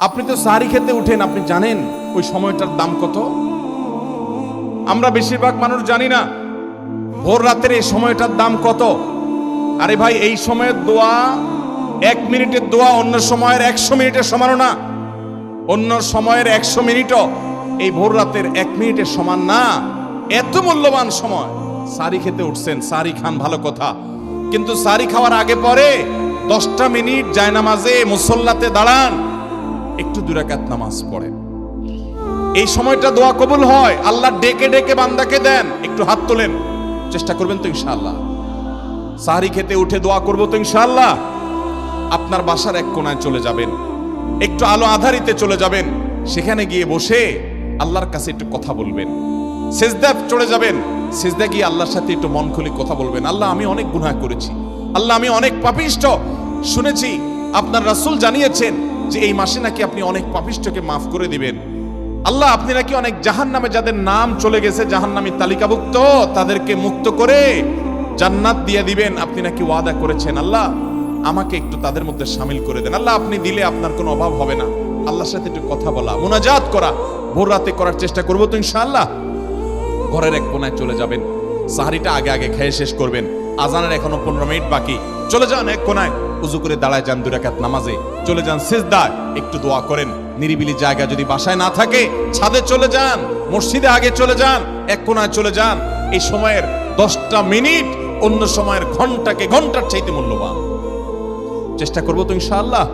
আপনি তো সাহারি খেতে উঠেন, আপনি জানেন ওই সময়টার দাম কত? আমরা বেশিরভাগ মানুষ জানি না ভোর রাতের এই সময়টার দাম কত। আরে ভাই, এই সময়ের দোয়া 1 মিনিটের দোয়া অন্য সময়ের 100 মিনিটের সমানও না। অন্য সময়ের 100 মিনিটও এই ভোর রাতের 1 মিনিটের সমান না। এত মূল্যবান সময়। সাহারি খেতে উঠছেন, সাহারি খান, ভালো কথা, কিন্তু সাহারি খাওয়ার আগে পরে 10টা মিনিট জায়নামাজে মুসল্লাতে দাঁড়ান, একটু 2 রাকাত নামাজ পড়েন। এই সময়টা দোয়া কবুল হয়। আল্লাহ ডেকে ডেকে বান্দাকে দেন। একটু হাত তোলেন, চেষ্টা করবেন তো ইনশাআল্লাহ? সাহারি খেতে উঠে দোয়া করবো তো ইনশাআল্লাহ? আপনার বাসার এক কোণায় চলে যাবেন, একটু আলো আধারিতে চলে যাবেন, সেখানে গিয়ে বসে আল্লাহর কাছে একটু কথা বলবেন। সিজদা চলে যাবেন, সিজদা গিয়ে আল্লাহর সাথে একটু মন খুলে কথা বলবেন। আল্লাহ, আমি অনেক গুনাহ করেছি, আল্লাহ আমি অনেক পাপিষ্ঠ। শুনেছি আপনার রাসূল জানিয়েছেন যে এই মাসে নাকি আপনি অনেক পাপিষ্ঠকে মাফ করে দিবেন। আল্লাহ, আপনি নাকি অনেক জাহান্নামে যাদের নাম চলে গেছে জাহান্নামী তালিকাভুক্ত, তাদেরকে মুক্ত করে জান্নাত দিয়ে দিবেন, আপনি নাকি ওয়াদা করেছেন। আল্লাহ, আমাকে একটু তাদের মধ্যে শামিল করে দেন। আল্লাহ, আপনি দিলে আপনার কোনো অভাব হবে না। আল্লাহর সাথে একটু কথা বলা, মুনাজাত করা ভোর রাতে করার চেষ্টা করবো তো ইনশাআল্লাহ? ঘরের এক কোণায় চলে যাবেন, সাহারিটা আগে আগে খেয়ে শেষ করবেন। আজানের এখনো 15 মিনিট বাকি। চলে যান এক কোণায়, উজু করে দাঁড়ায় যান 2 রাকাত নামাজে। চলে যান সিজদায়, একটু দোয়া করেন। নিরিবিলি জায়গা যদি বাসায় না থাকে, ছাদে চলে যান, মসজিদে আগে চলে যান, এক কোণায় চলে যান। এই সময়ের 10টা মিনিট অন্য সময়ের ঘন্টার চাইতে মূল্যবান। চেষ্টা করবো তো ইনশাআল্লাহ?